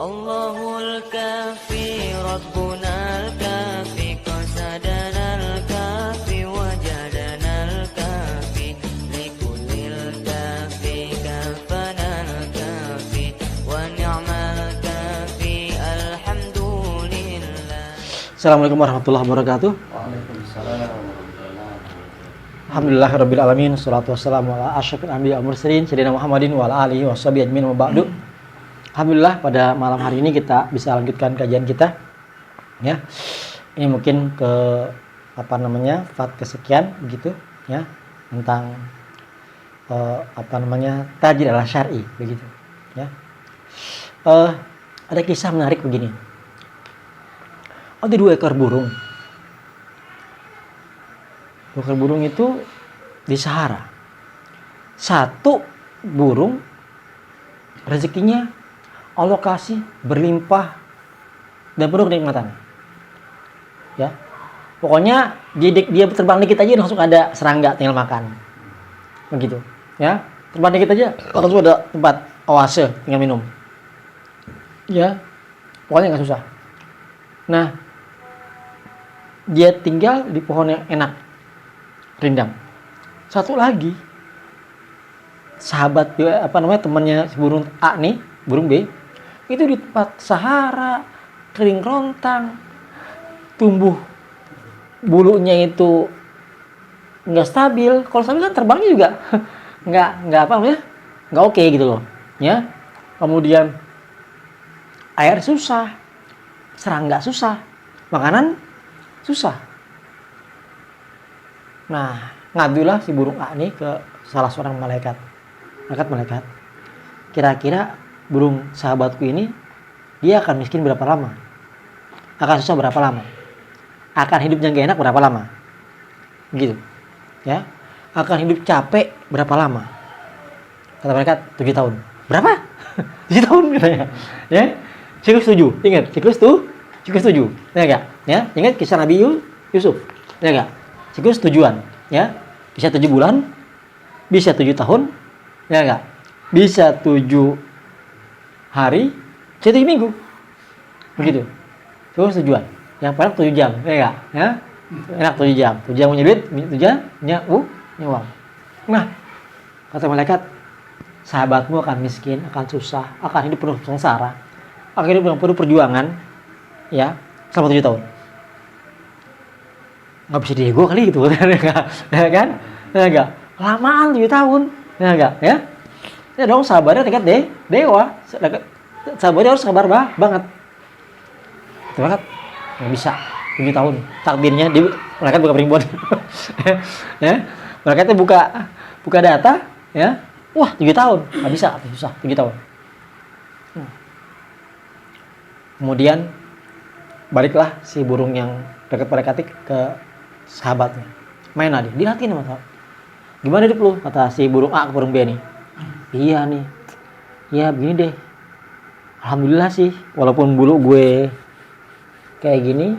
Allahul kafi Rabbunal kafi qasadanal kafi wajadanal kafi likullil kafi kafanal kafi wa ni'mal kafi alhamdulillah. Assalamualaikum warahmatullahi wabarakatuh. Waalaikumsalam. Alhamdulillahirabbil alamin, shalatu wassalamu ala asyrofil anbiya'i wal mursalin sayyidina Muhammadin wa ala alihi washabihi ajmain wa ba'du. Alhamdulillah pada malam hari ini kita bisa lanjutkan kajian kita. Ya. Ini mungkin ke part kesekian begitu ya, tentang tajrid ala syar'i begitu ya. Ada kisah menarik begini. Ada 2 ekor burung. 2 ekor burung itu di Sahara. Satu burung rezekinya Allah kasih berlimpah dan penuh kenikmatan. Ya. Pokoknya dia terbang dikit aja langsung ada serangga tinggal makan. Begitu, ya. Terbang dikit aja langsung ada tempat oase tinggal minum. Ya. Pokoknya nggak susah. Nah, dia tinggal di pohon yang enak, rindang. Satu lagi, sahabat temannya si burung A nih, burung B, itu di tempat Sahara, kering rontang, tumbuh bulunya itu nggak stabil. Kalau stabil kan terbangnya juga nggak oke gitu loh, ya. Kemudian air susah, serangga susah, makanan susah. Nah, ngadulah si burung A ini ke salah seorang malaikat. Kira-kira burung sahabatku ini dia akan miskin berapa lama? Akan susah berapa lama? Akan hidupnya gak enak berapa lama? Gitu. Ya. Akan hidup capek berapa lama? Kata malaikat 7 tahun. Berapa? 7 tahun katanya. Ya. Siklus 7. Ingat, siklus 7. Ya enggak? Ya, ingat kisah Nabi Yusuf. Ya enggak? Siklus tujuan, ya. Bisa 7 bulan, bisa 7 tahun, ya enggak? Bisa 7 hari, bisa 7 minggu. Begitu. Siklus tujuan. Yang paling 7 jam, ya enggak? Ya. Enak 7 jam. 7 jam punya duit, 7 jam punya uang. Nah, kata malaikat, sahabatmu akan miskin, akan susah, akan hidup penuh sengsara, akan hidup dengan penuh perjuangan, ya, selama 7 tahun. Nggak bisa diego kali gitu, ya kan? Ya enggak? Kelamaan 7 tahun, ya enggak? Ya, ya dong, sabarnya tingkat dewa. Sabarnya harus sabar banget. Terus nggak bisa 7 tahun. Takdirnya mereka buka primbon, ya. Mereka buka data, ya. Wah, 7 tahun, nggak bisa, susah 7 tahun. Kemudian baliklah si burung yang dekat pada katik ke sahabatnya. Main aja, dilatih sama sahabat. Gimana hidup lu? Kata si burung A ke burung B nih. Iya nih. Ya begini deh. Alhamdulillah sih, walaupun bulu gue kayak gini,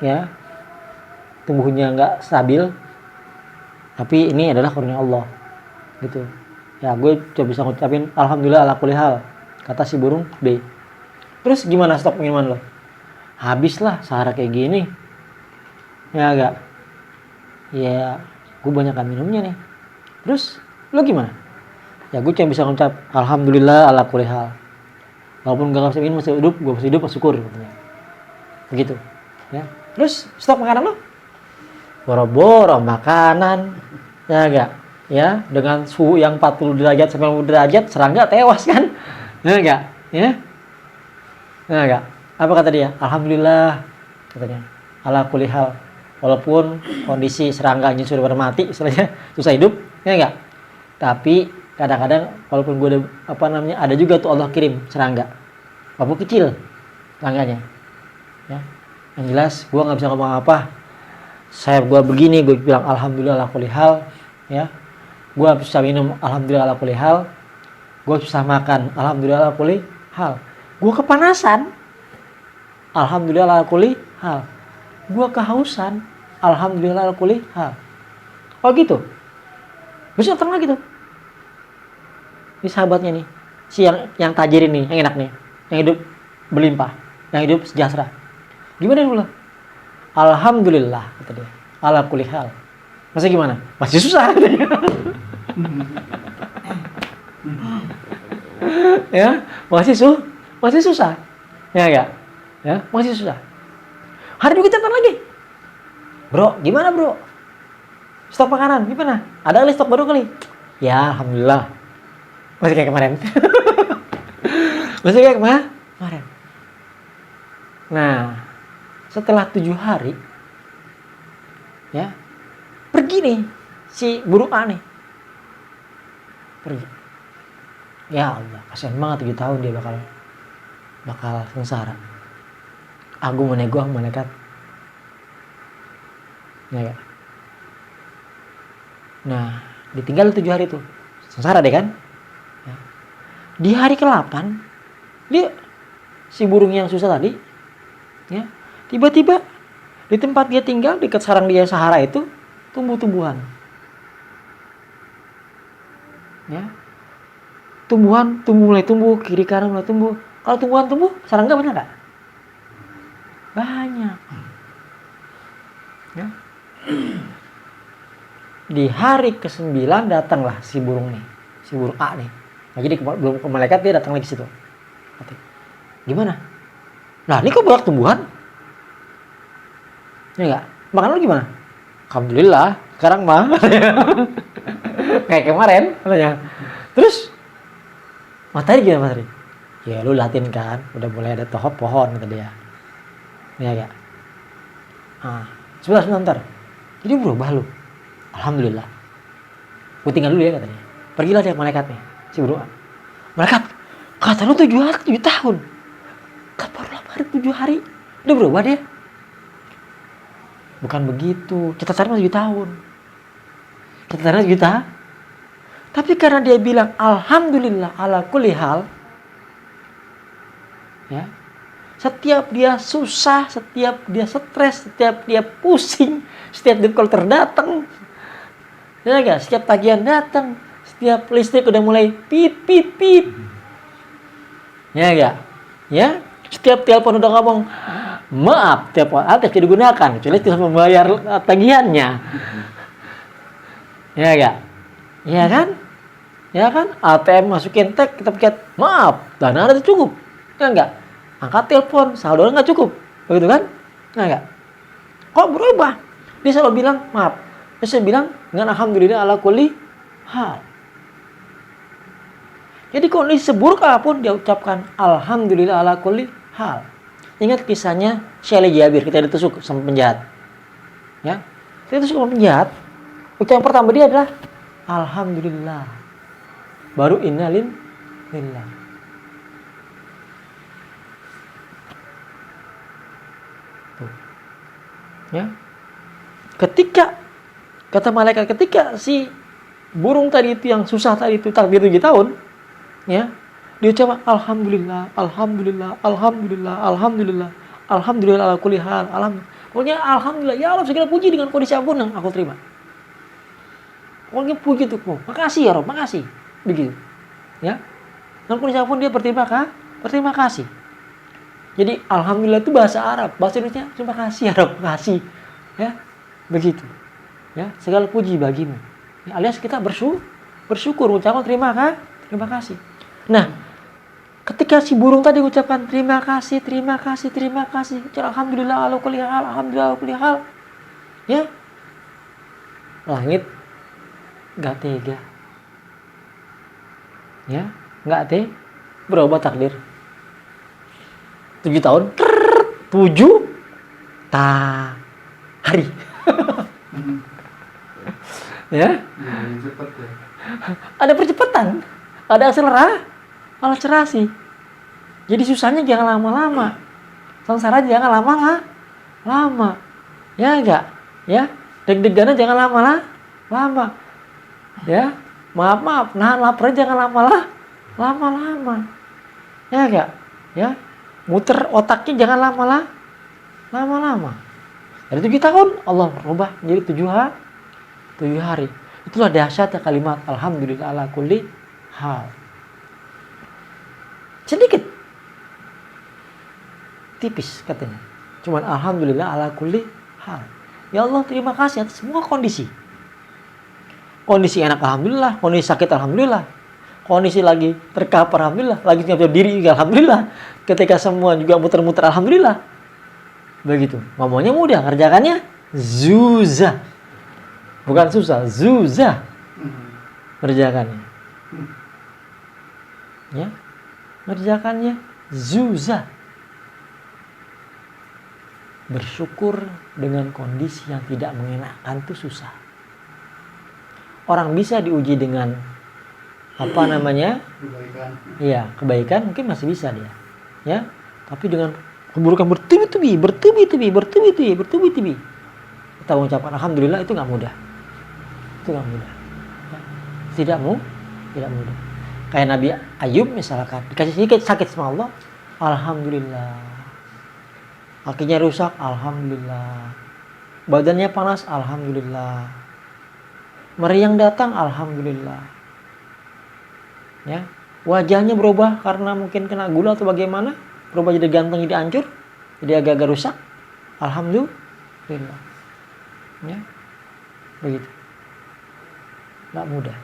ya, tumbuhnya nggak stabil, tapi ini adalah karunia Allah, gitu. Ya gue coba bisa ngucapin alhamdulillah ala kulli hal, kata si burung B. Terus gimana stok pengiriman lo? Habislah Sahara kayak gini. Ya agak. Ya, gue banyakkan minumnya nih. Terus lo gimana? Ya gue cuma bisa ngucap alhamdulillah ala kulli hal. Walaupun gak bisa minum, masih hidup, gue masih hidup, syukur katanya. Begitu. Ya. Terus stok makanan lo? Boro-boro makanan. Ya agak. Ya, dengan suhu yang 40 derajat sampai 50 derajat, serangga tewas kan? Ya enggak? Ya. Ya enggak? Apa kata dia? Alhamdulillah katanya. Ala kulli hal. Walaupun kondisi serangganya sudah pada mati, istilahnya susah hidup, ya enggak? Tapi kadang-kadang walaupun gue ada juga tuh Allah kirim serangga. Walaupun kecil serangganya. Ya. Yang jelas gue enggak bisa ngomong apa. Saya gue begini, gue bilang alhamdulillah ala kulli hal, ya. Gue bisa minum alhamdulillah ala kulli hal. Gue bisa makan alhamdulillah ala kulli hal. Gue kepanasan, alhamdulillah ala kulli hal. Gue kehausan, alhamdulillah ala kulli hal. Oh gitu. Bisa tenang lagi tuh. Ini sahabatnya nih, si yang tajir ini, yang enak nih, yang hidup berlimpah, yang hidup sejahtera. Gimana dulu? Alhamdulillah kata dia. Ala kulli hal. Masih gimana? Masih susah katanya. Ya, masih susah. Ya enggak? Ya, masih susah. Hari juga catatan lagi. Bro, gimana bro? Stok makanan gimana? Ada kali stok baru kali? Ya, alhamdulillah. Masih kayak kemarin. Masih kayak kemarin. Nah, setelah 7 hari, ya, pergi nih si burung A nih. Pergi. Ya Allah, kasihan banget 7 tahun dia bakal sengsara. Aku meneguh malaikat. Ya, ya. Nah, ditinggal 7 hari itu. Sengsara deh kan? Ya. Di hari ke-8, dia si burung yang susah tadi, ya, tiba-tiba di tempat dia tinggal dekat sarang dia Sahara itu tumbuh-tumbuhan. Ya. Mulai tumbuh, kiri kanan mulai tumbuh. Kalau tumbuhan tumbuh, serangga banyak gak? Banyak. Ya. Di hari ke-9 datanglah si burung nih, si burung A nih. Nah, jadi belum ke malaikat dia datang lagi situ. Gimana? Nah, ini kok banyak tumbuhan? Ya enggak? Makan lu gimana? Alhamdulillah, sekarang mah. Kayak kemarin katanya. Terus matahari gimana matahari? Ya lu liatin kan, udah mulai ada pohon kata dia. Ya enggak? Sebentar. Jadi berubah lu. Alhamdulillah. Gue tinggal dulu ya katanya. Pergilah dia ke malaikatnya, si burung. Malaikat, kata lu 7 tahun. Kan baru 7 hari. Udah berubah dia. Bukan begitu. Catatannya 7 tahun. Catatannya 7 tahun. Tapi karena dia bilang alhamdulillah ala kulli hal. Ya. Setiap dia susah, setiap dia stres, setiap dia pusing, setiap dia kalau terdatang, ya enggak? Setiap tagihan datang, setiap listrik udah mulai pip. Ya enggak? Ya, setiap telepon udah ngomong maaf, telepon aktif tidak digunakan, kecuali tidak membayar tagihannya. Ya enggak? Ya kan? Ya kan? ATM masukin tag, kita pencet maaf, dana ada cukup. Ya enggak? Angkat telepon, saldo nggak cukup, begitu kan? Enggak. Kok berubah? Dia selalu bilang maaf. Dia selalu bilang dengan alhamdulillah ala kulli hal. Jadi kondisi seburuk apapun dia ucapkan alhamdulillah ala kulli hal. Ingat kisahnya Syekh Jabir, kita ditusuk sama penjahat. Ya, kita ditusuk sama penjahat. Ucapan pertama dia adalah alhamdulillah. Baru innalillah. Ya. Ketika kata malaikat, ketika si burung tadi itu yang susah tadi itu takbir 7 tahun, ya, diucapkan alhamdulillah ala kulli hal. Pokoknya alhamdulillah, ya Allah segala puji dengan kondisi apapun yang aku terima. Pokoknya puji untukmu. Makasih ya Rob, makasih. Begitu. Ya. Dengan kondisi apapun dia berterima kasih. Jadi alhamdulillah itu bahasa Arab, bahasa Indonesia terima kasih ya Rob, makasih. Ya, begitu. Ya, segala puji bagimu. Ya, alias kita bersyukur, ucapan terima kasih. Nah, ketika si burung tadi ucapkan terima kasih, alhamdulillah ala kulli hal. Ya. Langit enggak tega. Ya, enggak berubah takdir. 7 tahun, 7 hari. Ya. Cepat ya. Ada percepatan, ada akselerasi. Jadi susahnya jangan lama-lama. Sengsara jangan lama-lama. Ya enggak? Ya, deg-degannya jangan lama-lama. Ya, maaf, nahan laparnya jangan lama-lama. Ya enggak? Ya. Muter otaknya jangan lama-lama. Dari 7 tahun Allah rubah menjadi 7 hari. Itulah dahsyatnya kalimat alhamdulillah ala kulli hal. Sedikit. tipis katanya. Cuman alhamdulillah ala kulli hal. Ya Allah terima kasih atas semua kondisi. Kondisi enak alhamdulillah, kondisi sakit alhamdulillah. Kondisi lagi terkapar alhamdulillah, lagi nggak bisa diri juga alhamdulillah. Ketika semua juga muter-muter alhamdulillah. Begitu. Ngomongnya mudah, kerjakannya zuzah. Bukan susah, zuzah. Kerjakannya. Ya. Kerjakannya zuzah. Bersyukur dengan kondisi yang tidak mengenakan itu susah. Orang bisa diuji dengan Kebaikan. Iya, kebaikan mungkin masih bisa dia. Ya. Tapi dengan keburukan bertubi-tubi. Kita mengucapkan alhamdulillah itu nggak mudah. Itu nggak mudah. Ya. Tidak mudah. Kayak Nabi Ayub misalkan dikasih sedikit sakit sama Allah, alhamdulillah. Kakinya rusak, alhamdulillah. Badannya panas, alhamdulillah. Meriang datang, alhamdulillah. Ya, wajahnya berubah karena mungkin kena gula atau bagaimana, berubah jadi ganteng, jadi hancur, jadi agak-agak rusak, alhamdulillah. Ya, begitu. Nggak mudah.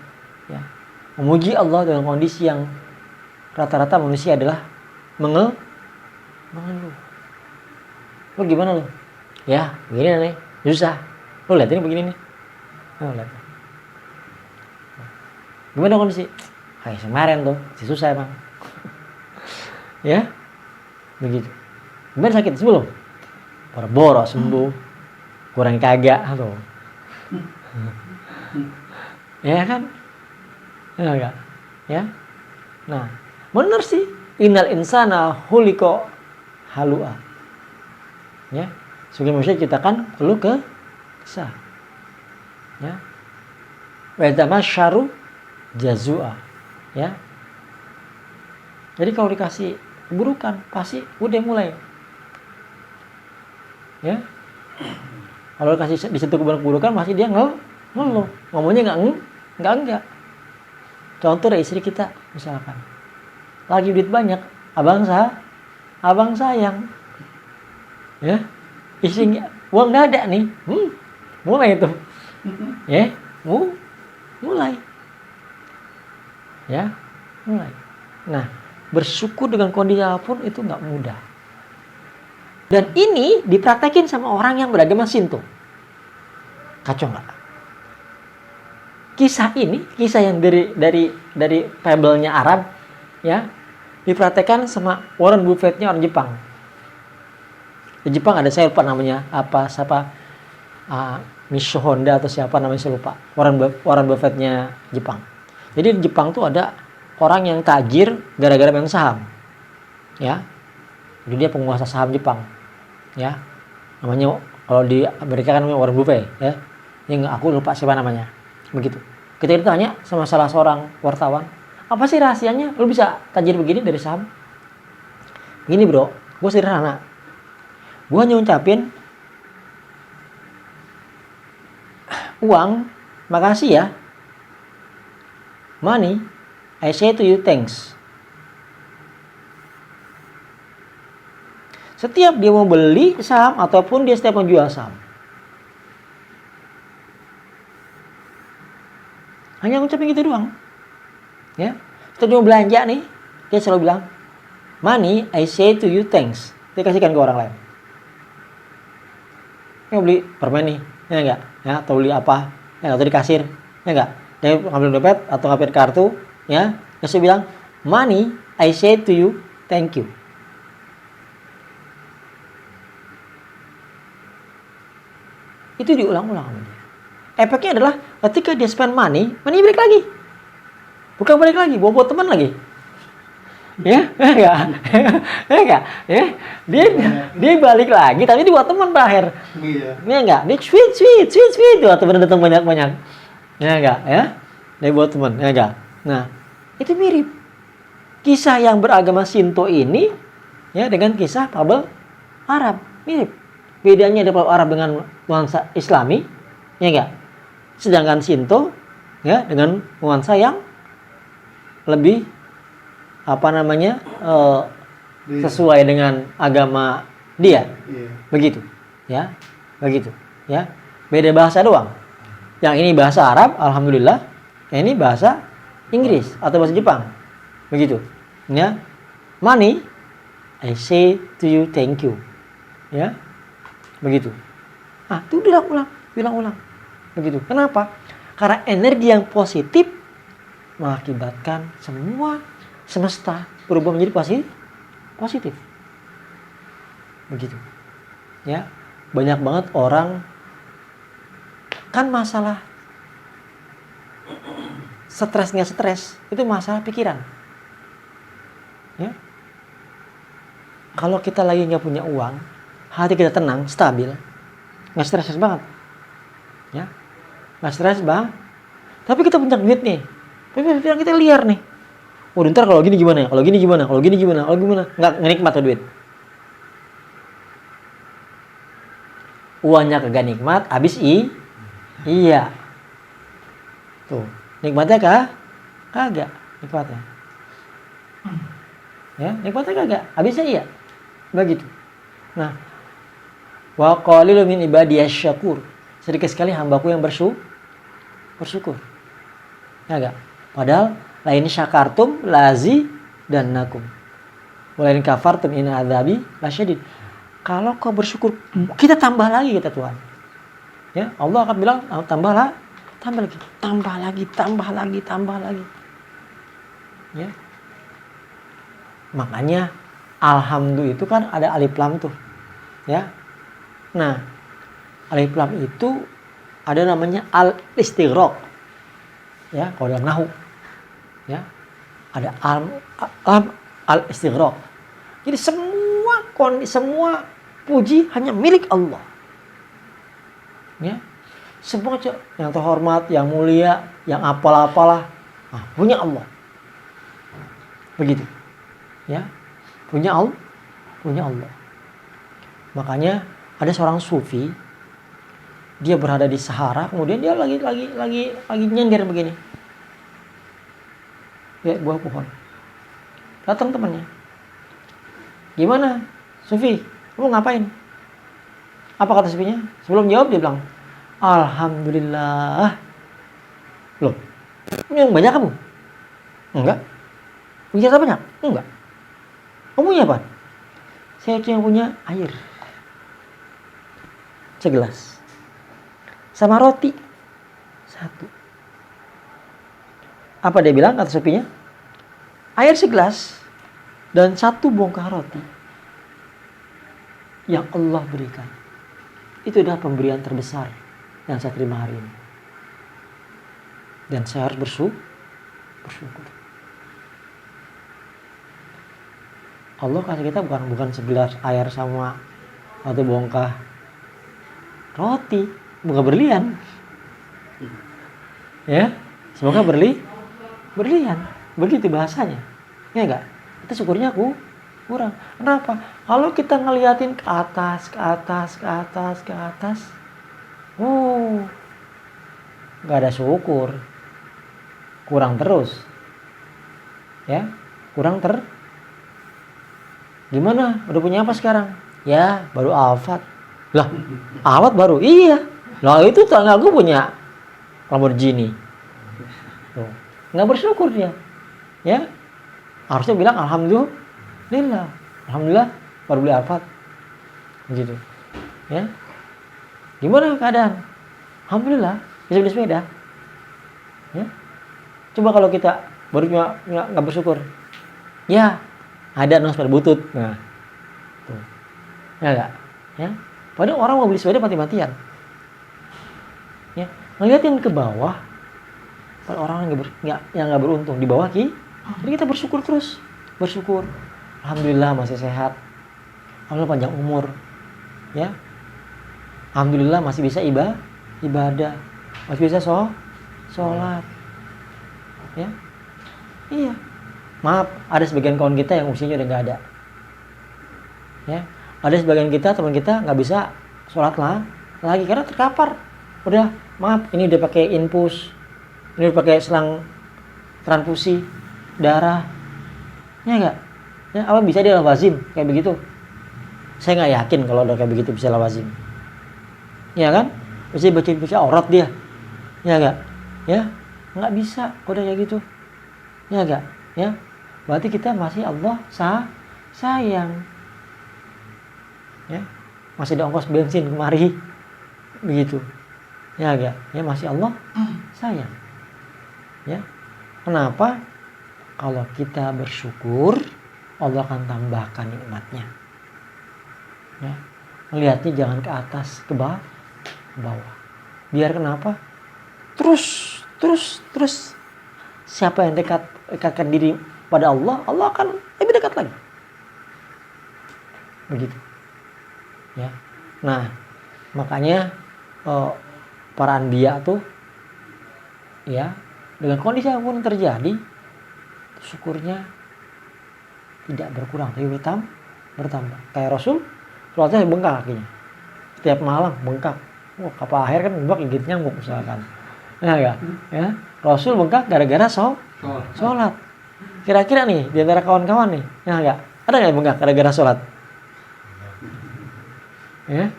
Ya, memuji Allah dalam kondisi yang rata-rata manusia adalah mengeluh. Lu gimana lu? Ya, begini nih, susah. Lu lihat ini begini nih. Lu lihat. Gimana kondisi? Kayak kemarin tuh, susah emang. Ya, begitu. Gimana sakit sebelum? Boro-boro sembuh, kurang kagak tuh. Ya kan? Ya enggak? Ya. Nah, bener sih. Innal insana khuliqa halu'a. Ya, sebagai manusia kita kan perlu kesah. Ya. Wa tamasyaru jazua. Ya. Jadi kalau dikasih keburukan pasti udah mulai. Ya. Kalau dikasih disentuh keburukan pasti dia ngeluh. Ngomongnya enggak. Contoh dari istri kita misalkan. Lagi duit banyak, abang sayang. Ya, isinya uang nggak ada nih, mulai itu, ya, mulai, ya, mulai. Nah, bersyukur dengan kondisi apapun itu nggak mudah. Dan ini dipraktekin sama orang yang beragama Shinto. Kacau nggak? Kisah yang dari fable-nya Arab, ya, dipraktekkan sama Warren Buffett-nya orang Jepang. Di Jepang ada, saya lupa namanya Micho Honda atau siapa namanya, saya lupa. Warren Buffett-nya Jepang. Jadi di Jepang tuh ada orang yang tajir gara-gara main saham. Ya. Jadi dia penguasa saham Jepang. Ya. Namanya kalau di Amerika kan namanya Warren Buffett, ya. Ini aku lupa siapa namanya. Begitu. Kita ditanya sama salah seorang wartawan, "Apa sih rahasianya lu bisa tajir begini dari saham?" Gini, bro, gue sederhana. Gue hanya ngucapin uang, makasih ya. Money, I say to you thanks. Setiap dia mau beli saham ataupun dia setiap menjual saham, hanya ngucapin gitu doang. Ya, setiap dia mau belanja nih, dia selalu bilang, money, I say to you thanks. Dia kasihkan ke orang lain. Dia beli permen nih, ya enggak? Ya, atau beli apa? Ya, atau di kasir, ya enggak? Dia ngambil dompet atau ngambil kartu, ya. Terus dia bilang, money, I say to you, thank you. Itu diulang-ulang sama dia. Efeknya adalah ketika dia spend money balik lagi. Bukan balik lagi, bawa teman lagi. Ya, enggak, ya. Dia balik lagi, tapi dia buat teman terakhir. Iya. Ya enggak, dia sweet tuh, teman datang banyak. Ya enggak, ya. Dia buat teman, ya enggak. Nah, itu mirip. Kisah yang beragama Shinto ini, ya, dengan kisah fabel Arab mirip. Bedanya ada fabel Arab dengan nuansa Islami, ya enggak. Sedangkan Shinto, ya, dengan nuansa yang lebih sesuai dengan agama dia. Iya. Begitu. Ya. Begitu. Ya. Beda bahasa doang. Yang ini bahasa Arab, alhamdulillah. Yang ini bahasa Inggris atau bahasa Jepang. Begitu. Ya. Money, I say to you thank you. Ya. Begitu. Ah, itu bilang ulang. Begitu. Kenapa? Karena energi yang positif mengakibatkan semua semesta berubah menjadi positif. Begitu. Ya. Banyak banget orang kan masalah stres nggak stres itu masalah pikiran. Ya. Kalau kita lagi nggak punya uang, hati kita tenang, stabil, nggak stres banget. Ya. Nggak stres bang. Tapi kita punya duit nih. Tapi pikiran kita liar nih. Oh, ntar kalau gini gimana ya? Kalau gini gimana? Kalau gini gimana? Kalau gimana? Nggak nikmat tuh duit. Uangnya kagak nikmat, habis iya. Tuh, nikmatnya kagak nikmatnya. Ya, nikmatnya kagak, habisnya iya. Begitu. Nah, wa qalilun min ibadiyasy syakur. Sedikit sekali hambaku yang bersyukur. Ya enggak? Padahal lain syakartum lazi dan nakum. Walain kafartum in adzabi lasyadid. Kalau kau bersyukur, kita tambah lagi kata Tuhan. Ya, Allah akan bilang tambah lagi. Ya. Makanya alhamdulillah itu kan ada alif lam tuh. Ya. Nah, alif lam itu ada namanya al-istighraq. Ya, kalau dalam nahwu. Ya. Ada al-istighraq. Jadi semua puji hanya milik Allah. Ya. Semua yang terhormat, yang mulia, yang apalah, punya Allah. Begitu. Ya. Punya Allah. Makanya ada seorang sufi, dia berada di Sahara, kemudian dia lagi nyender begini. Ya, buah pohon. Datang temannya. Gimana, Sufi? Kamu ngapain? Apa kata Sufinya? Sebelum jawab dia bilang, alhamdulillah. Loh, yang banyak kamu? Enggak. Punya banyak? Enggak. Kamu punya apa? Saya itu yang punya air. Segelas. Sama roti. 1. Apa dia bilang kata Sufinya? Air segelas dan 1 bongkah roti yang Allah berikan. Itu adalah pemberian terbesar yang saya terima hari ini. Dan saya harus bersyukur. Allah kasih kita bukan segelas air sama 1 bongkah roti, bukan berlian. Ya, semoga berlian. Begitu bahasanya. Ya enggak? Itu syukurnya kurang. Kenapa? Kalau kita ngeliatin ke atas, nggak ada syukur. Kurang terus. Ya, Gimana? Udah punya apa sekarang? Ya, baru Alphard. Lah, Alphard baru? Iya. Lah itu tetangga gue punya Lamborghini. Tuh. Nggak bersyukur dia. Ya, harusnya bilang alhamdulillah baru beli Alphard. Gitu. Ya. Gimana keadaan? Alhamdulillah bisa beli sepeda. Ya. Coba kalau kita baru nggak bersyukur. Ya, ada sepeda butut. Nah. Tuh. Ya enggak? Ya. Padahal orang mau beli sepeda mati-matian. Ya, ngeliatin ke bawah. Kalau orang yang nggak beruntung di bawah jadi kita bersyukur terus. Bersyukur. Alhamdulillah masih sehat. Alhamdulillah panjang umur. Ya. Alhamdulillah masih bisa ibadah. Masih bisa sholat. Ya. Iya. Maaf, ada sebagian kawan kita yang usianya udah nggak ada. Ya. Ada sebagian kita, teman kita nggak bisa sholat lagi karena terkapar. Udah, maaf, ini udah pakai infus. Ini udah pakai selang transfusi darah. Ya enggak? Ya, apa bisa dia wazim kayak begitu? Saya nggak yakin kalau udah kayak begitu bisa lawazim. Ya kan? Bisa baca aurat dia. Ya enggak? Ya, nggak bisa kalau udah kayak gitu. Ya enggak? Ya. Berarti kita masih Allah sayang. Ya. Masih ada ongkos bensin kemari. Begitu. Ya enggak? Ya masih Allah sayang. Ya. Kenapa? Kalau kita bersyukur, Allah akan tambahkan nikmatnya. Ya. Melihatnya jangan ke atas, ke bawah. Biar kenapa? Terus siapa yang dekatkan diri pada Allah, Allah akan lebih dekat lagi. Begitu. Ya. Nah, makanya para anbiya tuh ya, dengan kondisi apapun yang terjadi, syukurnya tidak berkurang, tapi bertambah. Kayak Rasul, sholatnya bengkak kakinya. Setiap malam bengkak. Wah, kapal akhir kan bengkak gigit nyamuk misalkan. Ya. Rasul bengkak gara-gara sholat. Kira-kira nih di antara kawan-kawan nih, ya enggak? Ada nggak yang bengkak gara-gara sholat? Ya,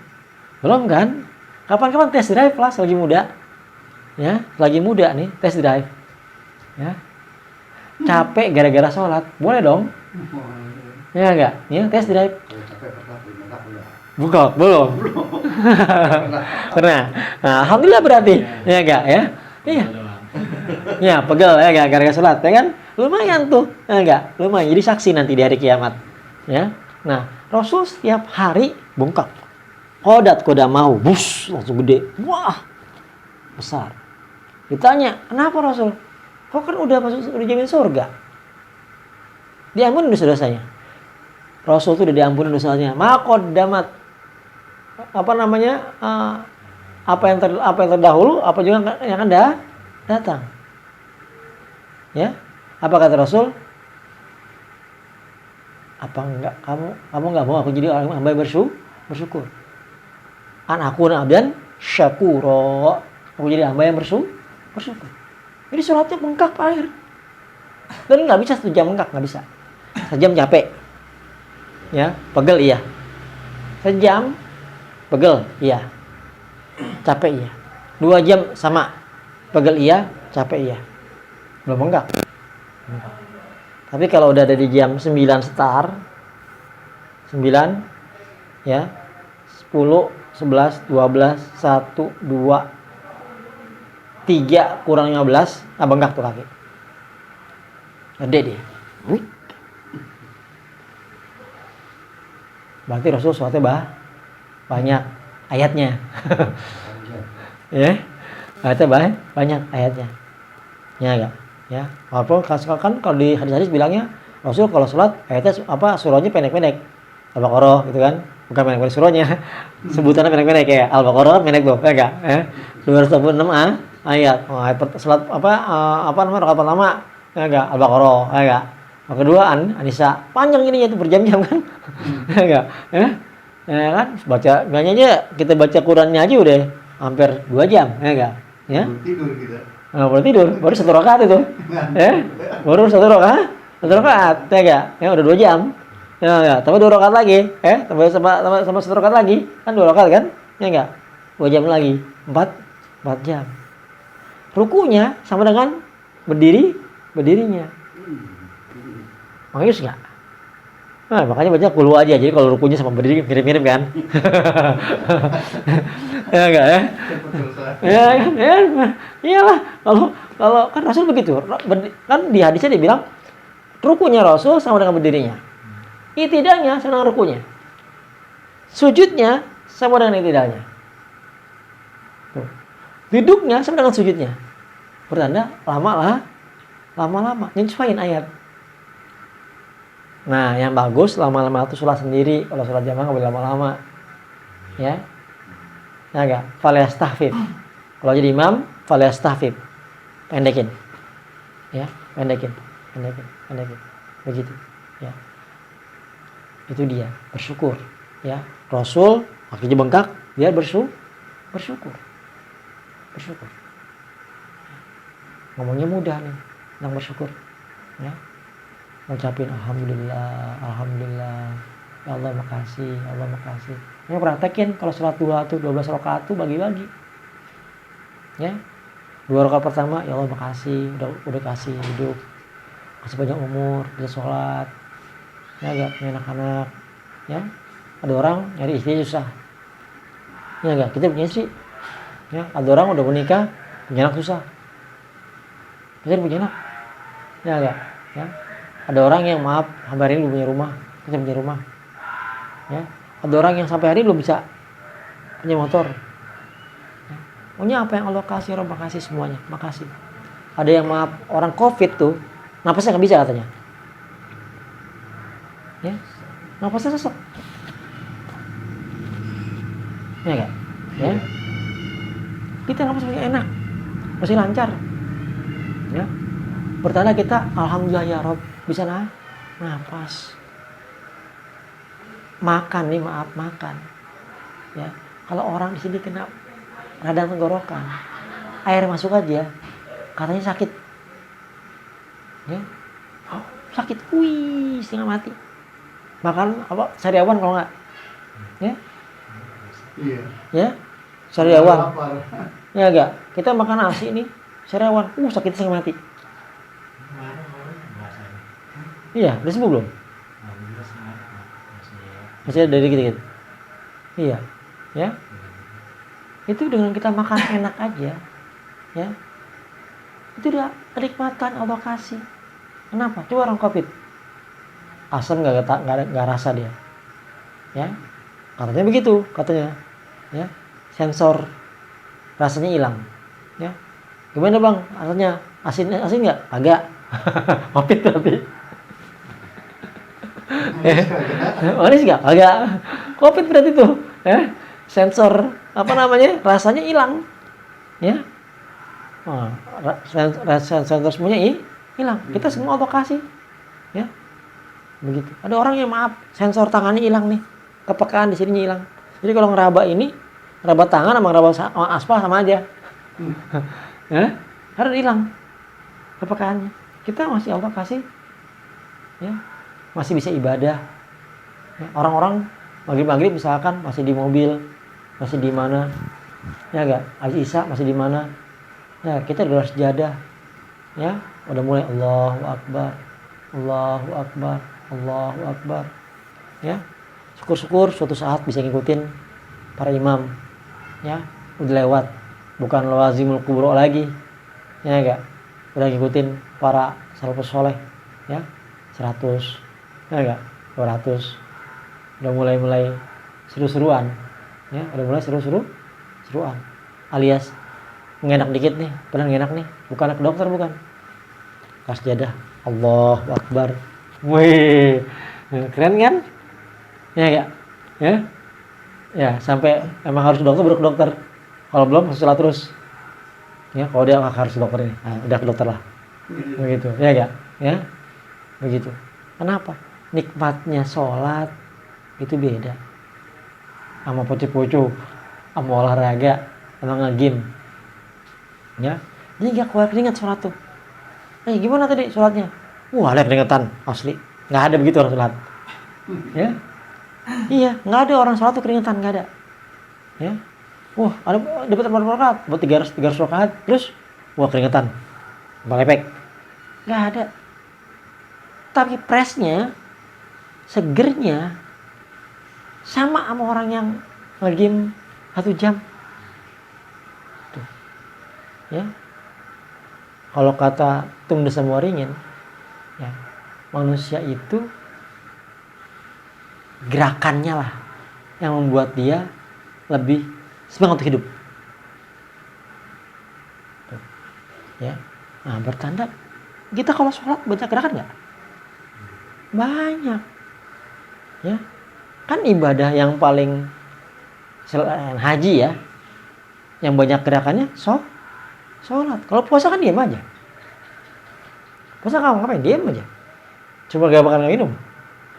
belum kan? Kapan-kapan test drive lah lagi muda. Ya, lagi muda nih test drive. Ya, capek gara-gara sholat, boleh dong? Ya enggak? Ya, test drive. Bengkak belum? Pernah. Nah, alhamdulillah berarti. Ya enggak ya? Iya. Ya, pegel ya enggak gara-gara sholat, ya kan? Lumayan tuh. Ya enggak? Lumayan. Jadi saksi nanti di hari kiamat. Ya. Nah, Rasul setiap hari bengkak. Koda mau, bus langsung gede. Wah. Besar. Ditanya, "Kenapa Rasul? Kok kan udah jamin surga?" Diampuni dosa-dosanya. Rasul itu udah diampuni dosanya. Maqaddamat. Apa namanya? Apa yang terdahulu, apa juga yang akan datang. Ya. Apa kata Rasul? Apa enggak kamu enggak mau aku jadi orang hamba yang bersyukur? Aku abdan syakura. Aku jadi hamba yang bersyukur. Jadi sholatnya bengkak Pak Air. Dan nggak bisa 1 jam bengkak, nggak bisa. 1 jam capek. Ya, pegel iya. 1 jam pegel iya. Capek iya. 2 jam sama. Pegel iya, capek iya. Belum bengkak. Tapi kalau udah ada di jam 9 start 9 ya 10, 11, 12, 1, 2, 3 kurang 15, bengkak tuh kaki. Gede dia. Berarti Rasul sholatnya banyak ayatnya. Ya. Ayatnya banyak ayatnya. Ya enggak? Ya. Walaupun kan kalau di hadis-hadis bilangnya Rasul kalau sholat ayatnya surahnya pendek-pendek. Al-Baqarah gitu kan. Bukan pendek-pendek surahnya. Sebutannya pendek-pendek ya. Al-Baqarah pendek tuh, ya enggak? 286 ayat. Ayat sholat namanya rakaat pertama, ya enggak? Al-Baqarah, ya enggak? Yang kedua An-Nisa. Panjang ini itu berjam-jam kan. Ya enggak? Ya kan? Banyak aja kita baca Qurannya aja udah hampir 2 jam, ya enggak? Ya. Tidur kita. Baru tidur, baru 1 rakaat itu. Ya. Baru 1 rakaat. 1 rakaat, ya enggak? Ya udah 2 jam. Ya, tambah 2 rakaat lagi, tambah sama 1 rakaat lagi, kan 2 rakaat kan? Ya enggak? 2 jam lagi, 4 jam. Rukunya sama dengan berdirinya. Makanya enggak? Nah, makanya baca qul aja. Jadi kalau rukunya sama berdiri mirip-mirip kan? Ya enggak ya? Ya kan? Ya, iyalah. Kalau kan Rasul begitu. Kan di hadisnya dia bilang rukunya Rasul sama dengan berdirinya. I'tidalnya sama dengan rukunya. Sujudnya sama dengan i'tidalnya. Duduknya sama dengan sujudnya. Bertanda lama-lama nyesuaiin ayat. Nah, yang bagus lama-lama itu sholat sendiri. Kalau sholat jamaah nggak boleh lama-lama. Ya. Nah, enggak. Falyastahfif. Kalau jadi imam, falyastahfif. Pendekin. Ya, pendekin. Begitu. Ya. Itu dia, bersyukur. Ya. Rasul kakinya bengkak, dia bersyukur. Ngomongnya mudah nih tentang bersyukur. Ya. Ngucapin alhamdulillah. Ya Allah makasih, ya Allah makasih. Ini praktekin kalau sholat duha tuh 12 rakaat tuh bagi-bagi. Ya. 2 rakaat pertama, ya Allah makasih udah kasih hidup, kasih banyak umur, bisa sholat. Ya enggak, punya anak-anak. Ya. Ada orang nyari istri susah. Ya enggak, kita punya istri. Ya, ada orang udah menikah, punya anak susah. Kita punya anak. Ya enggak, ya. Ada orang yang maaf, sampai hari ini belum punya rumah, kita punya rumah. Ya. Ada orang yang sampai hari ini belum bisa punya motor. Ya. Pokoknya apa yang Allah kasih, Allah makasih semuanya, makasih. Ada yang maaf, orang COVID tuh, napasnya nggak bisa katanya. Ya, napasnya sesek. Ya enggak, ya. Kita napas masih enak, masih lancar. Ya. Bertanda kita, alhamdulillah ya Rob, bisa nafas. Makan nih, maaf makan. Ya, kalau orang di sini kena radang tenggorokan, air masuk aja, katanya sakit. Ya, oh, sakit, wih, setengah mati. Makan apa? Sariawan kalau nggak, ya, Iya. ya, sariawan. Lapar. Ya enggak, kita makan nasi nih, sariawan, sakit setengah mati. Iya, udah sembuh belum? Masih ada dikit-dikit. Iya, ya. Itu dengan kita makan enak aja, ya. Itu udah kenikmatan Allah kasih. Kenapa? Coba orang COVID, asam nggak rasa dia, ya. Katanya begitu, katanya, ya. Sensor rasanya hilang, ya. Gimana bang? Rasanya asin nggak? Agak. COVID berarti. Manis nggak? Agak. COVID berarti tuh, ya. Sensor apa namanya? Rasanya hilang, ya. Sensor semuanya hilang. Kita semua Allah kasih, ya. Begitu. Ada orang yang maaf, sensor tangannya hilang nih, kepekaan di sininya hilang. Jadi kalau ngeraba ini, ngeraba tangan sama ngeraba aspal sama aja. Ya, harus hilang kepekaannya. Kita masih Allah kasih, ya, masih bisa ibadah. Ya, orang-orang maghrib misalkan masih di mobil, masih di mana, ya enggak, habis isya masih di mana. Ya, kita udah sejadah, ya, udah mulai Allahu Akbar, Allahu Akbar, Allahu Akbar, ya. Syukur-syukur suatu saat bisa ngikutin para imam, ya, udah lewat, bukan lawazimul kubro lagi, ya enggak, udah ngikutin para salafus soleh, ya, 100, ya enggak, 200, udah mulai seru-seruan, ya, udah mulai seruan, alias ngenak dikit nih, pernah ngenak nih, bukan ke dokter bukan, pas jadah, Allahu Akbar, wih, keren kan, ya enggak, ya, sampai emang harus ke dokter baru ke dokter, kalau belum harus sholat terus, ya, kalau dia harus ke dokter ini, nah, udah ke dokter lah, begitu, ya enggak, ya, begitu. Kenapa? Nikmatnya sholat itu beda sama poco-poco, sama olahraga, sama nge-game, ya. Jadi gak keluar keringat sholat tuh. Gimana tadi sholatnya? Wah, ada keringetan asli, nggak ada begitu orang sholat, ya. Iya, nggak ada orang sholat tuh keringetan, nggak ada, ya. Wah, ada dapat 4 rakaat, buat 300 rakaat, terus wah keringetan, melepek, nggak ada. Tapi presnya, segernya sama orang yang nge-game 1 jam. Tuh. Ya. Kalau kata Tung Desa Muaringin, ya, manusia itu gerakannya lah yang membuat dia lebih semangat untuk hidup. Tuh. Ya. Nah, bertanda kita kalau sholat banyak gerakan nggak? Banyak, ya. Kan ibadah yang paling selain haji, ya, yang banyak gerakannya sholat. Kalau puasa kan diam aja. Puasa kamu ngapain? Diam aja. Cuma gak makan gak minum.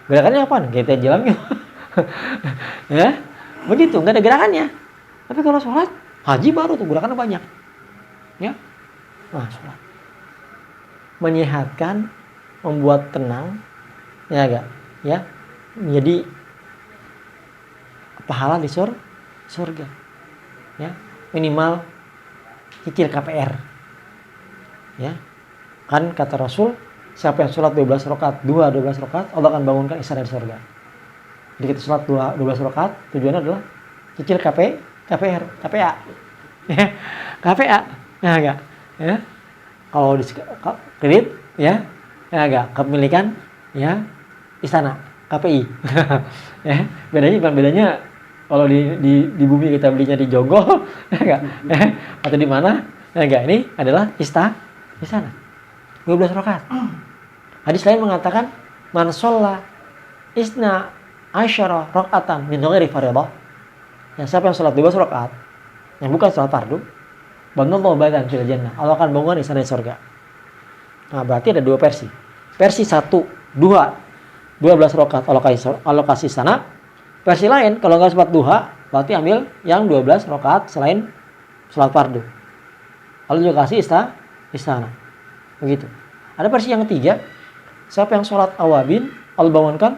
Gerakannya apaan? Kita jalan gitu. Ya, begitu, nggak ada gerakannya. Tapi kalau sholat, haji baru tuh gerakannya banyak, ya. Nah, sholat menyehatkan, membuat tenang, ya enggak, ya. Jadi pahala di surga. Ya, minimal cicil KPR. Ya. Kan kata Rasul, siapa yang sholat 12 rakaat, 12 rakaat, Allah akan bangunkan istana di surga. Jadi kita sholat 12 rakaat, tujuannya adalah cicil KPR, KPA. Ya, KPA. Ya enggak? Ya. Kalau di kredit ya enggak kepemilikan ya istana KPI. Ya, bedanya kalau di bumi kita belinya di Jonggol, ya enggak? Atau di mana? Ya enggak, ini adalah istana. 12 rakaat. Hadis lain mengatakan man shalla isna asyara rakaatan min ghairi fardhah. Yang siapa yang salat 12 rakaat yang bukan salat fardu, banallahu baitan fil jannah. Allah akan bangun istana di surga. Nah, berarti ada dua versi. Versi 1, 2, 12 rakaat alokasi istana. Versi lain kalau enggak salat duha, berarti ambil yang 12 rakaat selain salat fardu. Lalu juga kasih istana. Begitu. Ada versi yang ketiga, siapa yang sholat awabin, Allah bangunkan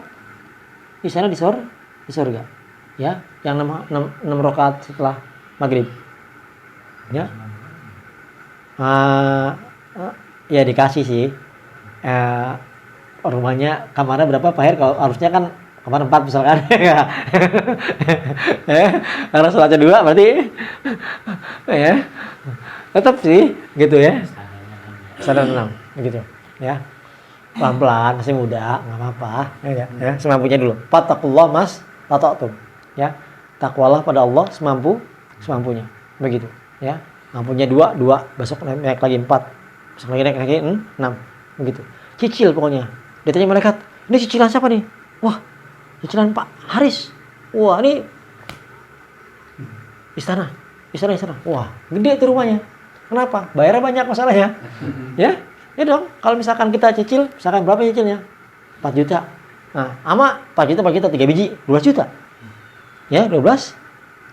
istana di surga. Ya, yang 6 rakaat setelah maghrib. Ya. Ya dikasih sih. Rumahnya kamarnya berapa Pak Her? Kalau harusnya kan kamar 4 misalkan. Karena sholatnya 2 berarti ya. Tetap sih gitu ya. Sadar 6 begitu ya. Pelan-pelan masih muda, enggak apa-apa ya. Semampunya dulu. Fattaqullah mas tata'tum ya. Takwalah pada Allah semampunya. Begitu ya. Mampunya 2, besok naik lagi 4. Besok naik lagi 6. Begitu. Cicil pokoknya. Ditanya malaikat, "Ini cicilan siapa nih?" "Wah, cicilan Pak Haris." "Wah, ini istana. Wah, gede itu rumahnya. Kenapa? Bayarnya banyak masalahnya. Ya dong. Kalau misalkan kita cicil, misalkan berapa cicilnya? 4 juta. Nah, ama 4 juta 3 biji, 12 juta. Ya, 12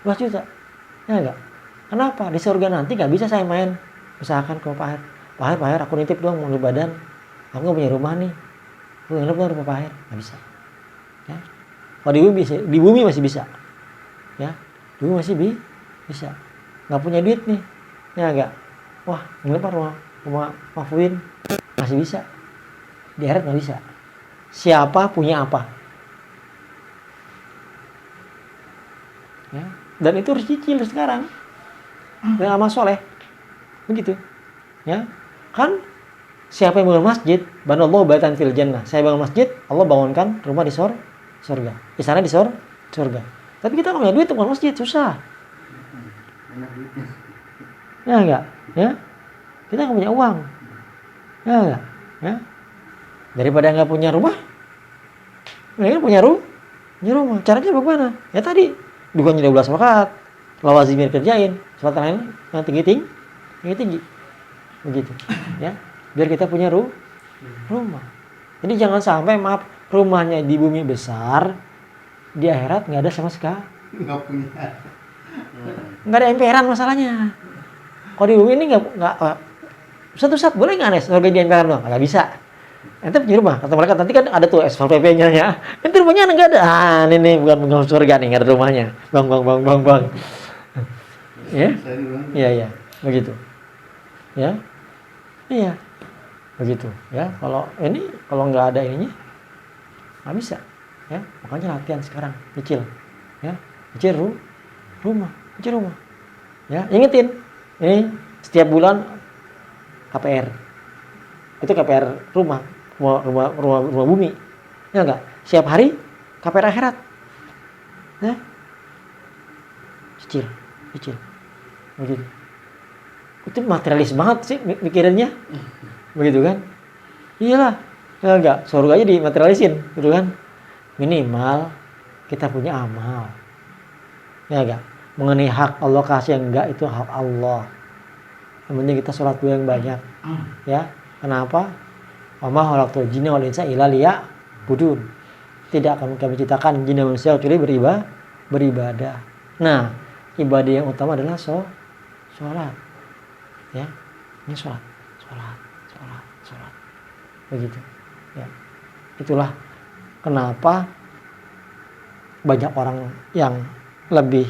juta. Ya enggak? Kenapa? Di surga nanti enggak bisa saya main. Misalkan ke Pak Her, aku nitip dong mau badan. Aku enggak punya rumah nih. Aku nginep dong rumah Pak Her. Enggak bisa. Ya. Kalau di bumi masih bisa. Ya. Di bumi masih bisa. Enggak punya duit nih. Ya enggak? Wah, nginep rumah Mahfuin masih bisa. Di akhirat nggak bisa. Siapa punya apa? Ya. Dan itu harus cicil sekarang. Dengan amal soleh. Begitu. Ya. Kan siapa yang bangun masjid, banallahu baitan fil jannah. Saya bangun masjid, Allah bangunkan rumah di surga. Istana di surga. Tapi kita nggak punya duit untuk bangun masjid, susah. Ya enggak? Ya. Kita nggak punya uang. Ya enggak? Ya. Daripada nggak punya rumah, mereka punya rumah. Caranya bagaimana? Ya tadi, bukan 12 rakaat, lawazimir kerjain, salat lain yang tinggi. Begitu. Ya. Biar kita punya rumah. Jadi jangan sampai rumahnya di bumi besar, di akhirat nggak ada sama sekali. Nggak ada emperan masalahnya. Kalau di bumi ini nggak satu saat boleh nggak nih surga di emperan doang? Nggak bisa. Ente punya rumah, kata mereka nanti kan ada tuh SPP-nya ya. Ente rumahnya nggak ada. Ini bukan surga nih, nggak ada rumahnya. Bang. Ya? Iya. Begitu. Ya? Iya. Begitu. Ya. Kalau nggak ada ininya, nggak bisa. Ya. Makanya latihan sekarang, cicil. Ya. Cicil rumah. Ya. Ingetin. Ini setiap bulan KPR. Itu KPR rumah bumi. Ya enggak? Setiap hari KPR akhirat. Ya. Cicil. Begitu. Itu materialis banget sih mikirannya. Begitu kan? Iyalah. Ya enggak? Surga aja dimaterialisin, gitu kan? Minimal kita punya amal. Ya enggak? Mengenai hak Allah kasih yang enggak, itu hak Allah. Yang penting kita sholat dulu yang banyak. Ya, kenapa? Wa ma khalaqtul jinna wal insa illa liya'budun. Tidak akan kami ciptakan jin dan manusia kecuali beribadah. Nah, ibadah yang utama adalah sholat. Ya, ini sholat. Begitu. Ya, itulah kenapa banyak orang yang lebih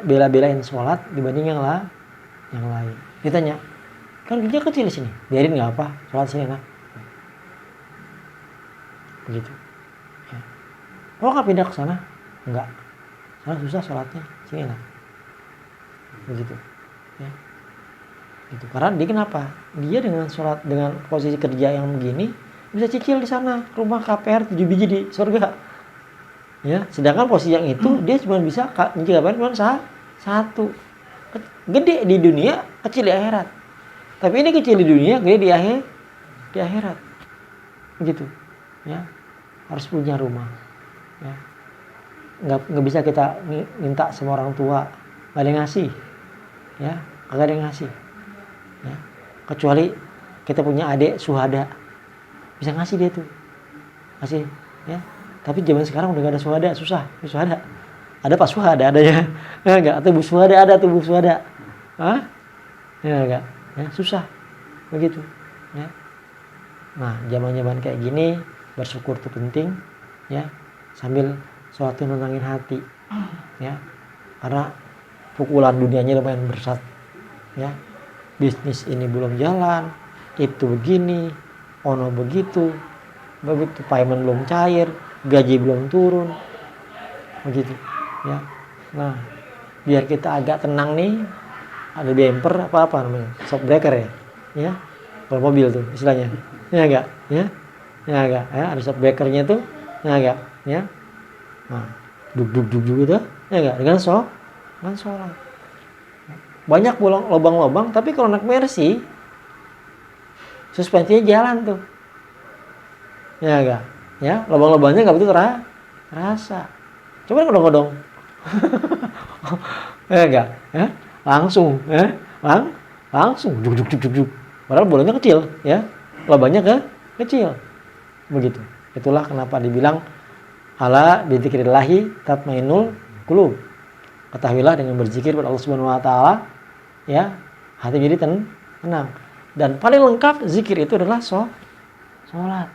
bela-belain sholat dibanding yang lain. Ditanya, kan gereja kecil di sini, biarin nggak apa, sholat sini enak. Begitu. Ya. Kalau nggak pindah ke sana, enggak. Sana susah sholatnya, sini enak. Begitu. Ya. Itu karena dia kenapa? Dia dengan sholat, dengan posisi kerja yang begini bisa cicil di sana rumah KPR 7 biji di surga. Ya, sedangkan posisi yang itu dia cuma bisa nyicil KPR cuma satu. Gede di dunia, kecil di akhirat. Tapi ini kecil di dunia, gede di akhirat. Begitu. Ya. Harus punya rumah. Ya. Nggak bisa kita minta sama orang tua, nggak ada yang ngasih. Ya, nggak ada yang ngasih. Ya. Kecuali kita punya adik suhada, bisa ngasih dia tuh, ngasih, ya. Tapi zaman sekarang udah gak ada suhada, susah. Suhada ada pak suhada adanya, ya enggak? Atau bu suhada ada tuh bu suhada, ya enggak? Ya susah, begitu. Ya. Nah zaman kayak gini bersyukur tuh penting, ya. Sambil sholat tuh nenangin hati, ya. Karena pukulan dunianya lumayan berat, ya. Bisnis ini belum jalan, itu begini, ono begitu, payment belum cair, gaji belum turun, begitu, ya. Nah, biar kita agak tenang nih, ada bumper apa namanya, shock breaker ya, kalau mobil tuh istilahnya, ya enggak, ya enggak, ya ada shock breakernya tuh, ya enggak, ya. Nah, duk gitu, ya enggak, dengan sholat. Banyak lubang-lubang, tapi kalau naik Mercy suspensinya jalan tuh, ya enggak, ya lubang-lubangnya nggak begitu terasa. Coba ngodong-ngodong, ya enggak, ya langsung, ya langsung juk. Padahal bolanya kecil, ya lubangnya kecil, begitu. Itulah kenapa dibilang ala bidzikrillahi tatmainul qulub. Ketahuilah dengan berzikir kepada Allah Subhanahu wa taala, ya, hati jadi tenang. Dan paling lengkap zikir itu adalah sholat.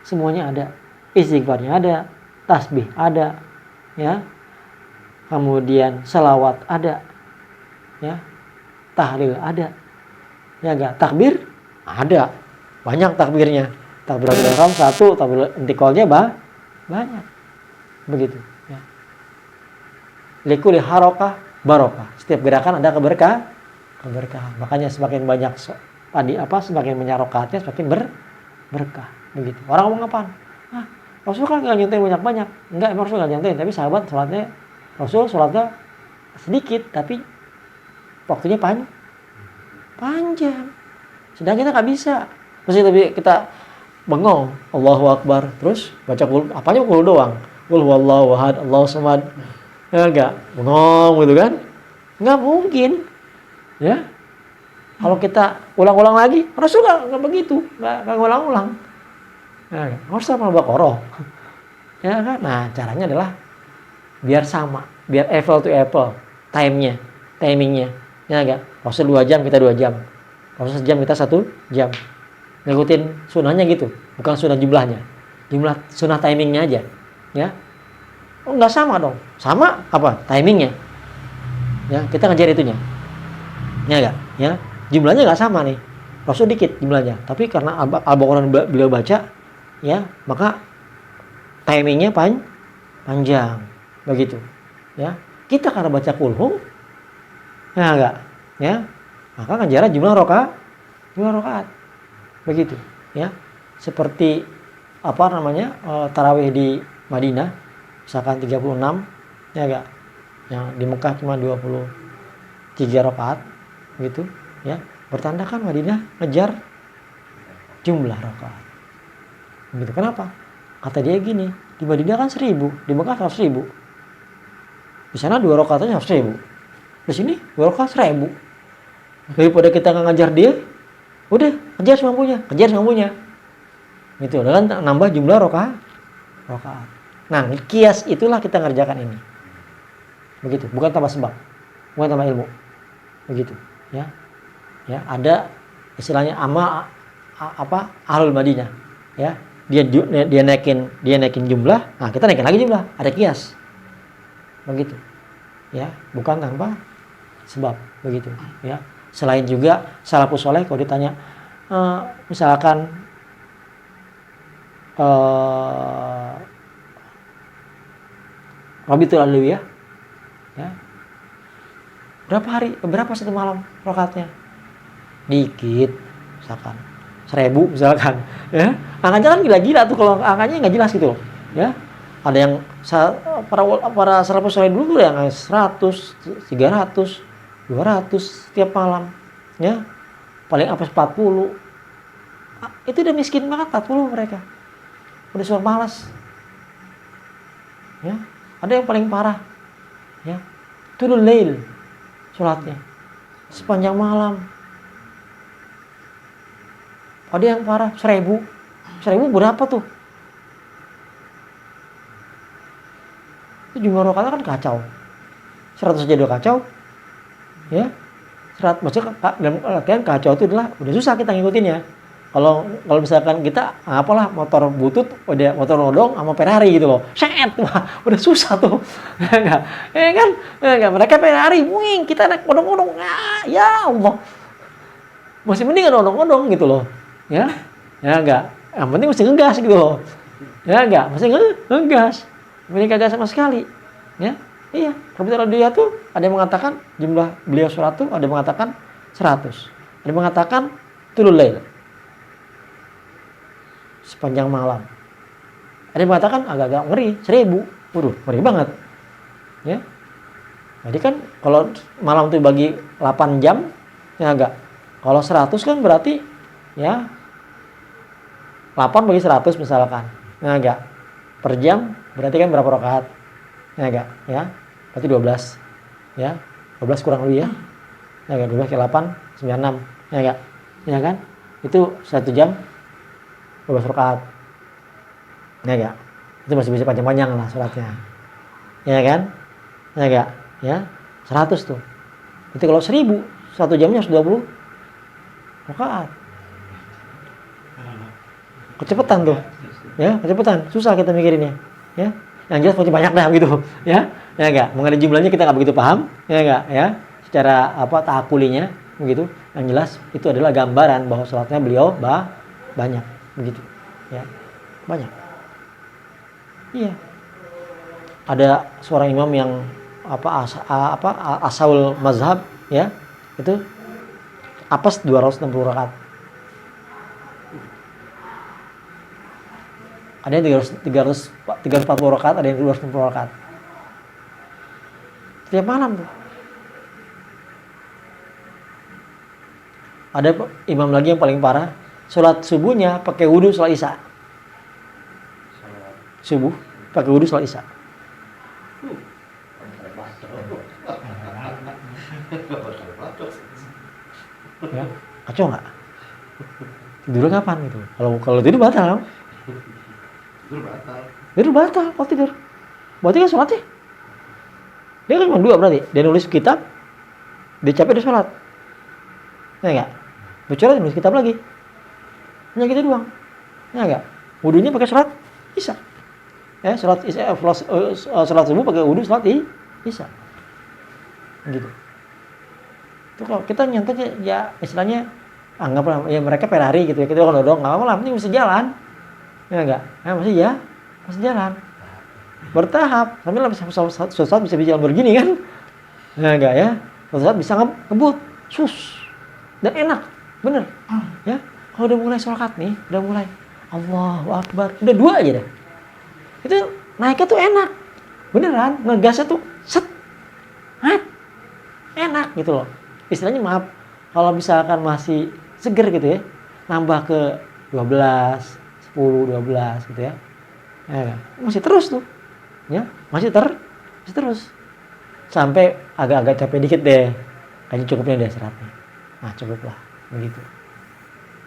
Semuanya ada. Istighfarnya ada, tasbih ada, ya. Kemudian selawat ada, ya. Tahlil ada. Ya enggak? Takbir ada. Banyak takbirnya. Takbiratul ihram 1, takbir intiqalnya banyak. Begitu. Likulli harokah barokah. Setiap gerakan ada keberkahan. Makanya semakin banyak semakin banyak rakaatnya semakin berkah. Begitu. Orang ngomong apaan? Rasul kan nggak nyontain banyak-banyak. Enggak, emang Rasul nggak nyontain. Tapi sahabat Rasul sholatnya sedikit, tapi waktunya panjang. Sedangkan kita nggak bisa. Mesti kita bengong, Allahu Akbar, terus baca apanya qul doang. Qul huwallahu ahad, Allahu samad. Ya enggak, bengong gitu kan? Enggak mungkin. Ya. Kalau kita ulang-ulang lagi, Rasul enggak begitu, enggak ulang-ulang. Ya, harus sama Al-Baqarah. Ya kan? Nah, caranya adalah biar sama, biar apple to apple, timingnya. Ya enggak? Rasul 2 jam, kita 2 jam. Rasul 1 jam, kita 1 jam. Ngikutin sunahnya gitu, bukan sunah jumlahnya. Jumlah sunah timingnya aja. Ya. Oh, enggak sama dong. Sama apa? Timingnya. Ya, kita ngejar itunya. Ya enggak? Ya. Jumlahnya enggak sama nih. Rasul dikit jumlahnya, tapi karena Al-Baqarah beliau baca, ya, maka timingnya panjang. Begitu. Ya. Kita karena baca kulhu, ya enggak? Ya. Maka ngejar jumlah rakaat. Begitu, ya. Seperti tarawih di Madinah misalkan 36, ya enggak, yang di Mekah cuma 23 rakaat gitu, ya. Bertandakan Madinah ngejar jumlah rakaat. Begitu. Kenapa? Kata dia gini, di Madinah kan 1000, di Mekah 100.000. Di sana 2 rakaat aja 100.000. Di sini 2 rakaat 1.000. Daripada kita nggak ngajar dia, udah kejar semampunya. Gitu, dengan nambah jumlah rakaat. Nah, kias itulah kita ngerjakan ini. Begitu, bukan tambah sebab, bukan tambah ilmu. Begitu, ya. Ya, ada istilahnya ahlul Madinah, ya. Dia naikin jumlah, nah kita naikin lagi jumlah, ada kias. begitu ya, bukan tanpa sebab begitu ya. Selain juga salafus soleh kalau ditanya misalkan Rabitul Alawiyah ya, berapa satu malam rakaatnya? Dikit, misalkan 1000 misalkan ya. Angkanya kan gila-gila tuh, kalau angkanya nggak jelas gitu loh ya. Ada yang para salafus soleh dulu tuh yang 100, 300, 200 setiap malam ya, paling apa 40. Itu udah miskin banget 40 mereka, udah suara malas ya. Ada yang paling parah ya, tulul lail sholatnya sepanjang malam. Ada yang parah 1000 berapa tuh? Itu jumlah rakaatnya kan kacau. 100 aja udah kacau ya. 100 maksudnya dalam artian kacau itu adalah udah susah kita ngikutinnya. Kalau misalkan kita apalah motor butut, udah motor nodong sama Ferrari gitu loh, set, wah udah susah tuh. Enggak, kan? Enggak, mereka Ferrari, wing, kita naik odong-odong, ya Allah, masih mending odong-odong gitu loh, ya enggak, yang penting mesti ngegas gitu loh, ya enggak, mesti ngegas, mending kagak sama sekali, ya, iya. Kalau dia tuh ada yang mengatakan jumlah beliau sholat tuh ada yang mengatakan 100, ada yang mengatakan tulul lail sepanjang malam. Ada yang mengatakan agak-agak ngeri, 1000. Waduh, ngeri banget. Ya. Jadi kan kalau malam itu bagi 8 jam, ya agak. Kalau 100 kan berarti ya 8 bagi 100 misalkan. Ya agak. Per jam berarti kan berapa rakaat? Ya agak, ya. Berarti 12. Ya. 12 kurang lebih ya. Ya agak 12 ke 8, 96. Ya agak. Ya kan? Itu 1 jam 12 rakaat. Ya enggak? Itu masih bisa panjang-panjang lah sholatnya. Ya kan? Ya enggak? Ya. 100 tuh. Itu kalau 1000, 1 jamnya harus 20 rakaat. Kecepatan tuh. Ya, kecepatan. Susah kita mikirinnya. Ya. Yang jelas pasti banyak dah gitu. Ya. Ya enggak? Mengenai jumlahnya kita enggak begitu paham. Ya enggak? Ya. Secara ta'akulinya begitu. Yang jelas itu adalah gambaran bahwa sholatnya beliau banyak. Begitu ya, banyak. Iya, ada seorang imam yang asaul mazhab ya, itu apes 260 rakaat. Ada yang 340 rakaat, ada yang 260 rakaat setiap malam tuh. Ada imam lagi yang paling parah, sholat subuhnya pakai wudhu sholat isya. Subuh pakai wudhu sholat isya. Ya, kacau nggak? Tidurnya kapan gitu? Kalau tidur batal. Tidur batal kalau tidur. Berarti kan sholatnya. Dia kan cuma 2 berarti. Dia nulis kitab, dia capek dia sholat. Ya enggak? Bicara nulis kitab lagi. Hanya gitu doang. Ya enggak? Wudunya pakai sholat isya. Ya, sholat isya, sholat subuh pakai wudu sholat isya. Gitu. Itu kalau kita nyantai ya istilahnya anggaplah ya mereka Ferrari gitu ya. Kita kalau dodong enggak apa-apa, penting mesti jalan. Ya enggak? Ya masih jalan. Bertahap. Sambil suatu saat bisa jalan begini kan? Ya enggak ya? Suatu saat bisa ngebut. Dan enak. Bener. Ya. Kalau udah mulai sholat nih, udah mulai Allahu Akbar, udah 2 aja dah. Itu naiknya tuh enak. Beneran, ngegasnya tuh set. Enak gitu loh. Istilahnya maaf, kalau misalkan masih seger gitu ya, nambah ke 12, 10, 12 gitu ya. Ya masih terus tuh. Ya, masih terus. Sampai agak-agak capek dikit deh. Kayaknya cukupnya deh seratnya. Nah, cukuplah begitu.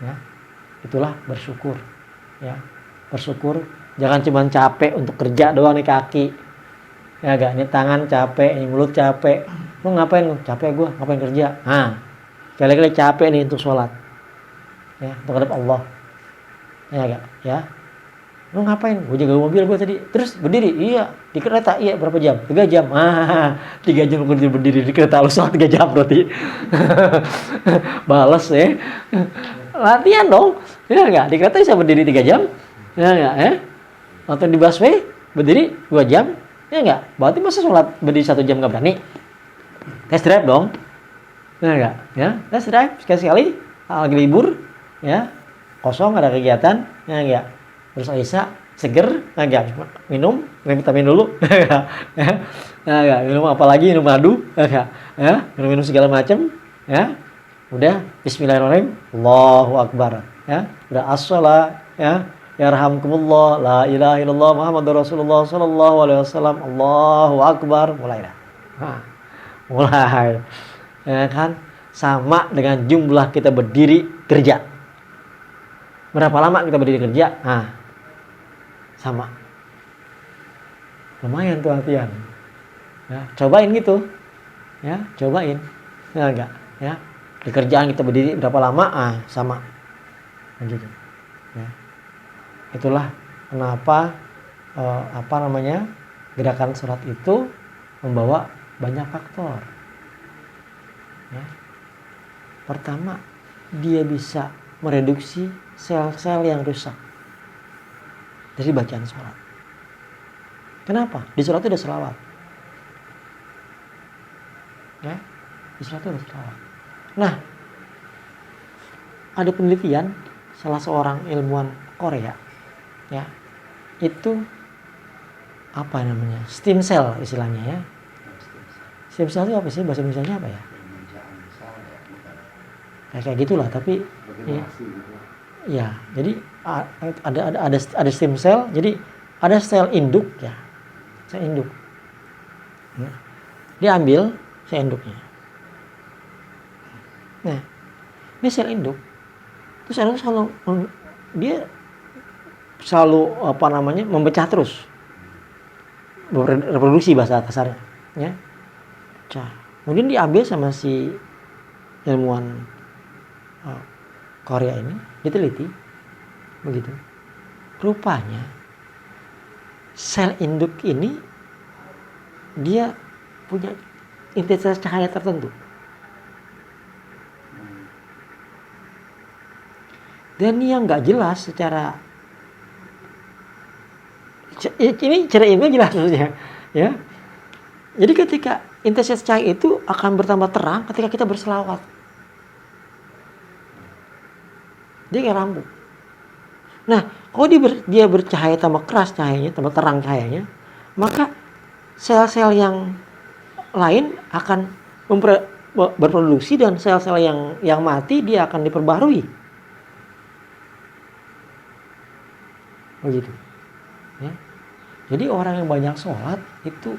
Ya, itulah bersyukur. Ya, bersyukur. Jangan cuma capek untuk kerja doang nih kaki. Ya agak ini tangan capek, ini mulut capek. Lu ngapain lu? Capek gua, ngapain kerja? Nah, kali-kali capek nih untuk sholat. Ya, untuk hadap Allah. Ya agak, ya. Lu ngapain? Gue jaga mobil gue tadi. Terus berdiri? Iya. Di kereta? Iya. Berapa jam? 3 jam. 3 jam gue berdiri di kereta. Lu sholat 3 jam berarti. Bales ya. Latihan dong. Ya enggak? Di kereta bisa berdiri 3 jam. Ya enggak? Atau di busway berdiri 2 jam. Ya enggak? Berarti masa sholat berdiri 1 jam gak berani? Test drive dong. Ya enggak? Ya, test drive sekali-sekali. Lagi libur. Ya. Kosong, ada kegiatan. Ya enggak? Terus Aisyah seger, agak minum vitamin dulu, ya, minum apa lagi, minum madu, ya, minum segala macam, ya, udah Bismillahirrahmanirrahim, Allahu Akbar, ya, udah as-shalah, ya, yarhamkumullah, la ilaha illallah Muhammadur Rasulullah sallallahu alaihi wasallam, Allahu Akbar, mulai dah, mulai, ya kan, sama dengan jumlah kita berdiri kerja. Berapa lama kita berdiri kerja? Sama. Lumayan tuh latihan. Ya, cobain gitu. Ya, cobain. Ya enggak, ya. Di kerjaan kita berdiri berapa lama? Sama. Begitu. Ya. Itulah kenapa gerakan sholat itu membawa banyak faktor. Ya. Pertama, dia bisa mereduksi sel-sel yang rusak dari bacaan sholat. Kenapa? Di sholat itu ada selawat. Ya, di sholat itu ada selawat. Nah, ada penelitian salah seorang ilmuwan Korea, ya, itu apa namanya? Stem cell istilahnya ya. Stem cell itu apa sih? Bahasa Indonesianya apa ya? Kayak gitulah, tapi ya, jadi ada stem cell, jadi ada sel induk ya, sel induk. Ya. Dia ambil sel induknya. Nah, ini sel induk. Terus sel induk selalu memecah terus, reproduksi bahasa kasarnya, ya. Pecah. Kemudian diambil sama si ilmuwan Korea ini, diteliti begitu. Rupanya sel induk ini dia punya intensitas cahaya tertentu. Dan yang nggak jelas secara ini cara ilmiah jelas maksudnya, ya. Jadi ketika intensitas cahaya itu akan bertambah terang ketika kita berselawat. Dia kayak lampu. Nah, kalau dia bercahaya tambah keras cahayanya, tambah terang cahayanya, maka sel-sel yang lain akan berproduksi dan sel-sel yang mati dia akan diperbarui. Begitu. Ya. Jadi orang yang banyak sholat itu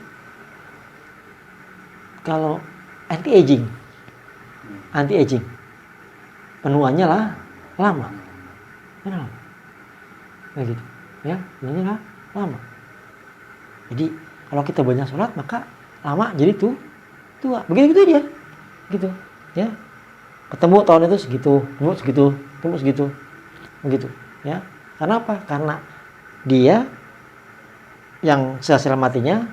kalau anti-aging, penuaannya lah lama. Kenapa? Begitu. Ya, penuaannya lama. Jadi kalau kita banyak sholat maka lama jadi tua. Begitu aja. Gitu. Ya. Ketemu tahun itu segitu, ketemu segitu. Begitu. Ya. Karena apa? Karena dia yang sel-sel matinya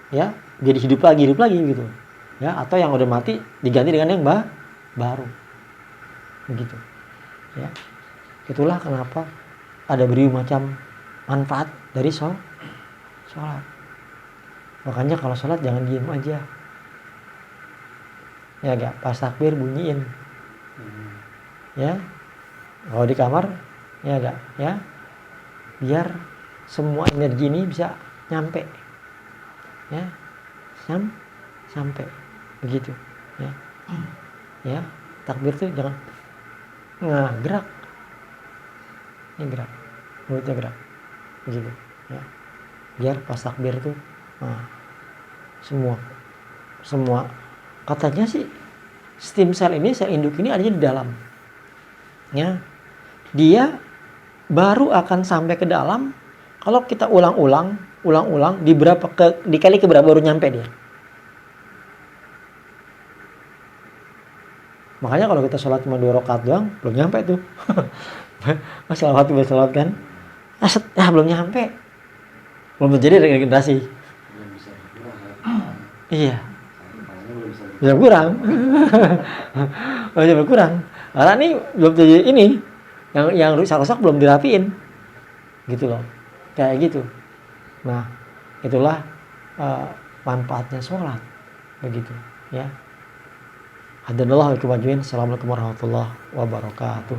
ya jadi hidup lagi gitu. Ya, atau yang udah mati diganti dengan yang baru. Begitu. Ya. Itulah kenapa ada macam manfaat dari sholat. Makanya kalau sholat jangan diem aja. Ya enggak, pas takbir bunyiin. Ya. Kalau di kamar ya enggak, ya. Biar semua energi ini bisa nyampe. Ya. Sampai. Begitu, ya. Ya, takbir tuh jangan gerak. Ini gerak. Mulutnya gerak. Begitu, ya. Biar pas takbir tuh semua katanya sih stem cell ini, sel induk ini adanya di dalam. Ya. Dia baru akan sampai ke dalam kalau kita ulang-ulang dikali ke berapa baru nyampe dia. Makanya kalau kita sholat cuma 2 rakaat doang belum nyampe tuh. Selawat kan. Aset, belum nyampe. Belum terjadi regenerasi. Belum bisa berkurang. Iya, Pahalanya belum bisa bisa kurang. Bisa berkurang. Karena ini belum terjadi ini. Yang rusak-rusak belum dirapiin. Gitu loh. Kayak gitu. Nah, itulah manfaatnya sholat. Begitu, ya. Hadanallahu wa iyyakum ajmain. Assalamualaikum warahmatullahi wabarakatuh.